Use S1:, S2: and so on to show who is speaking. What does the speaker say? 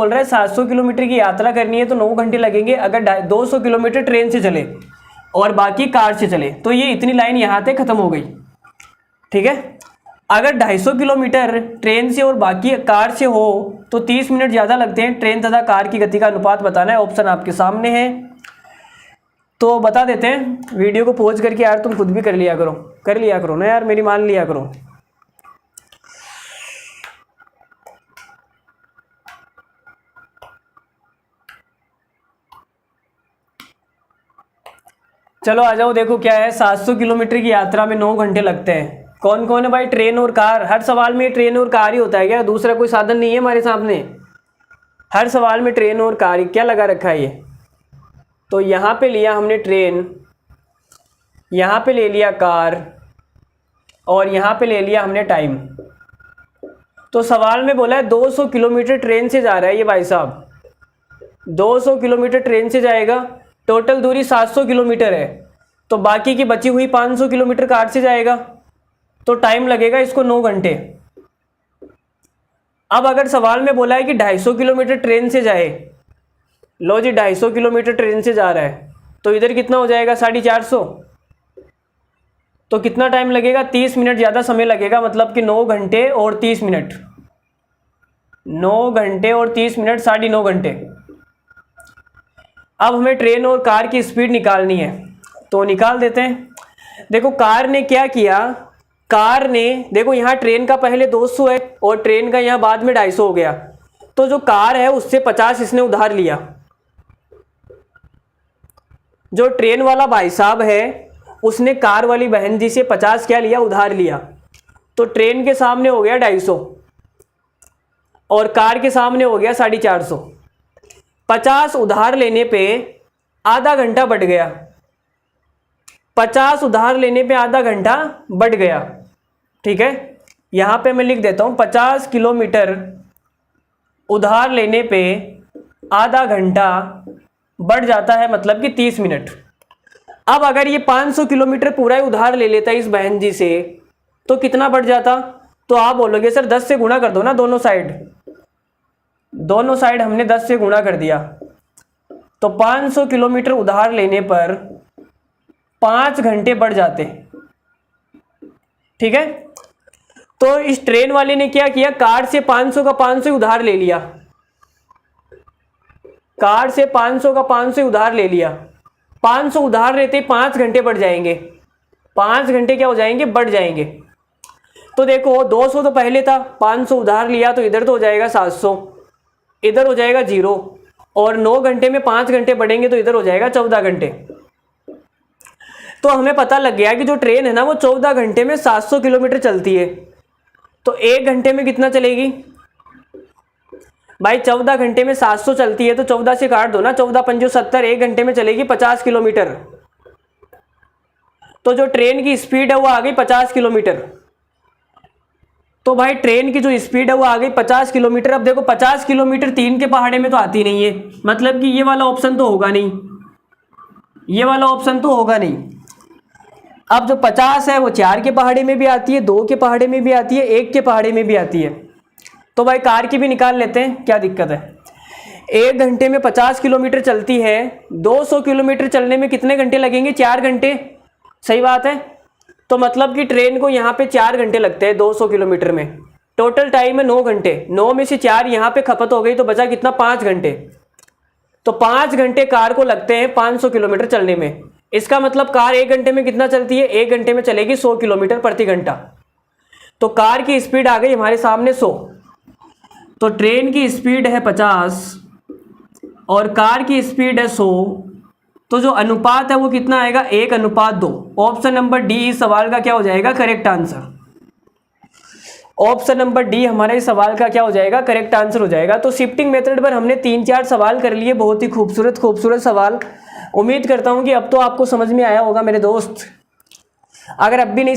S1: बोल रहा है 700 किलोमीटर की यात्रा करनी है तो 9 घंटे लगेंगे अगर 200 किलोमीटर ट्रेन से चले और बाकी कार से चले। तो ये इतनी लाइन यहाँ तक खत्म हो गई, ठीक है। अगर 250 किलोमीटर ट्रेन से और बाकी कार से हो तो 30 मिनट ज़्यादा लगते हैं। ट्रेन तथा कार की गति का अनुपात बताना है। ऑप्शन आपके सामने है, तो बता देते हैं। वीडियो को पॉज करके यार तुम खुद भी कर लिया करो ना यार, मेरी मान लिया करो। चलो आ जाओ, देखो क्या है। 700 किलोमीटर की यात्रा में 9 घंटे लगते हैं। कौन कौन है भाई? ट्रेन और कार। हर सवाल में ट्रेन और कार ही होता है क्या? दूसरा कोई साधन नहीं है हमारे सामने? हर सवाल में ट्रेन और कार ही क्या लगा रखा है ये? तो यहाँ पे लिया हमने ट्रेन, यहाँ पे ले लिया कार और यहाँ पे ले लिया हमने टाइम। तो सवाल में बोला है 200 किलोमीटर ट्रेन से जा रहा है ये भाई साहब, 200 किलोमीटर ट्रेन से जाएगा। टोटल दूरी 700 किलोमीटर है, तो बाकी की बची हुई 500 किलोमीटर कार से जाएगा, तो टाइम लगेगा इसको 9 घंटे। अब अगर सवाल में बोला है कि 250 किलोमीटर ट्रेन से जाए, लो जी 250 किलोमीटर ट्रेन से जा रहा है, तो इधर कितना हो जाएगा? 450। तो कितना टाइम लगेगा? 30 मिनट ज़्यादा समय लगेगा, मतलब कि 9 घंटे और 30 मिनट, 9 घंटे और 30 मिनट, 9.5 घंटे। अब हमें ट्रेन और कार की स्पीड निकालनी है, तो निकाल देते हैं। देखो कार ने क्या किया, कार ने देखो यहाँ ट्रेन का पहले 200 है और ट्रेन का यहाँ बाद में 250 हो गया, तो जो कार है उससे 50 इसने उधार लिया। जो ट्रेन वाला भाई साहब है उसने कार वाली बहन जी से 50 क्या लिया? उधार लिया। तो ट्रेन के सामने हो गया 250 और कार के सामने हो गया 450। 50 उधार लेने पे आधा घंटा बढ़ गया, 50 उधार लेने पे आधा घंटा बढ़ गया, ठीक है। यहाँ पे मैं लिख देता हूँ 50 किलोमीटर उधार लेने पे आधा घंटा बढ़ जाता है, मतलब कि 30 मिनट। अब अगर ये 500 किलोमीटर पूरा ही उधार ले लेता इस बहन जी से, तो कितना बढ़ जाता? तो आप बोलोगे सर 10 से गुणा कर दो ना दोनों साइड। दोनों साइड हमने 10 से गुणा कर दिया, तो 500 किलोमीटर उधार लेने पर 5 घंटे बढ़ जाते, ठीक है। तो इस ट्रेन वाले ने क्या किया? कार से 500 का 500 उधार ले लिया, कार से 500 का 500 उधार ले लिया। 500 उधार लेते 5 घंटे बढ़ जाएंगे, 5 घंटे क्या हो जाएंगे? बढ़ जाएंगे। तो देखो 200 तो पहले था, 500 उधार लिया, तो इधर तो हो जाएगा 700, इधर हो जाएगा 0, और 9 घंटे में 5 घंटे बढ़ेंगे तो इधर हो जाएगा 14 घंटे। तो हमें पता लग गया कि जो ट्रेन है ना वो 14 घंटे में 700 किलोमीटर चलती है। तो 1 घंटे में कितना चलेगी भाई? 14 घंटे में 700 चलती है, तो 14 से काट दो ना, 14 पंजो 70, 1 घंटे में चलेगी 50 किलोमीटर। तो जो ट्रेन की स्पीड है वो आ गई 50 किलोमीटर। तो भाई ट्रेन की जो स्पीड है वो आ गई 50 किलोमीटर। अब देखो 50 किलोमीटर 3 के पहाड़े में तो आती नहीं है, मतलब कि ये वाला ऑप्शन तो होगा नहीं, ये वाला ऑप्शन तो होगा नहीं। अब जो 50 है वो 4 के पहाड़े में भी आती है, 2 के पहाड़े में भी आती है, 1 के पहाड़े में भी आती है। तो भाई कार की भी निकाल लेते हैं, क्या दिक्कत है। 1 घंटे में 50 किलोमीटर चलती है, 200 किलोमीटर चलने में कितने घंटे लगेंगे? 4 घंटे, सही बात है। तो मतलब कि ट्रेन को यहाँ पे 4 घंटे लगते हैं 200 किलोमीटर में। टोटल टाइम है 9 घंटे, 9 में से 4 यहाँ पे खपत हो गई, तो बचा कितना? 5 घंटे। तो 5 घंटे कार को लगते हैं 500 किलोमीटर चलने में। इसका मतलब कार 1 घंटे में कितना चलती है? 1 घंटे में चलेगी 100 किलोमीटर प्रति घंटा। तो कार की स्पीड आ गई हमारे सामने 100। तो ट्रेन की स्पीड है 50 और कार की स्पीड है 100, तो जो अनुपात है वो कितना आएगा? 1:2। ऑप्शन नंबर डी इस सवाल का क्या हो जाएगा? Correct answer. Option number D हमारे इस सवाल का क्या हो जाएगा? करेक्ट आंसर हो जाएगा। तो शिफ्टिंग मेथड पर हमने 3-4 सवाल कर लिए, बहुत ही खूबसूरत सवाल। उम्मीद करता हूं कि अब तो आपको समझ में आया होगा मेरे दोस्त। अगर अब भी नहीं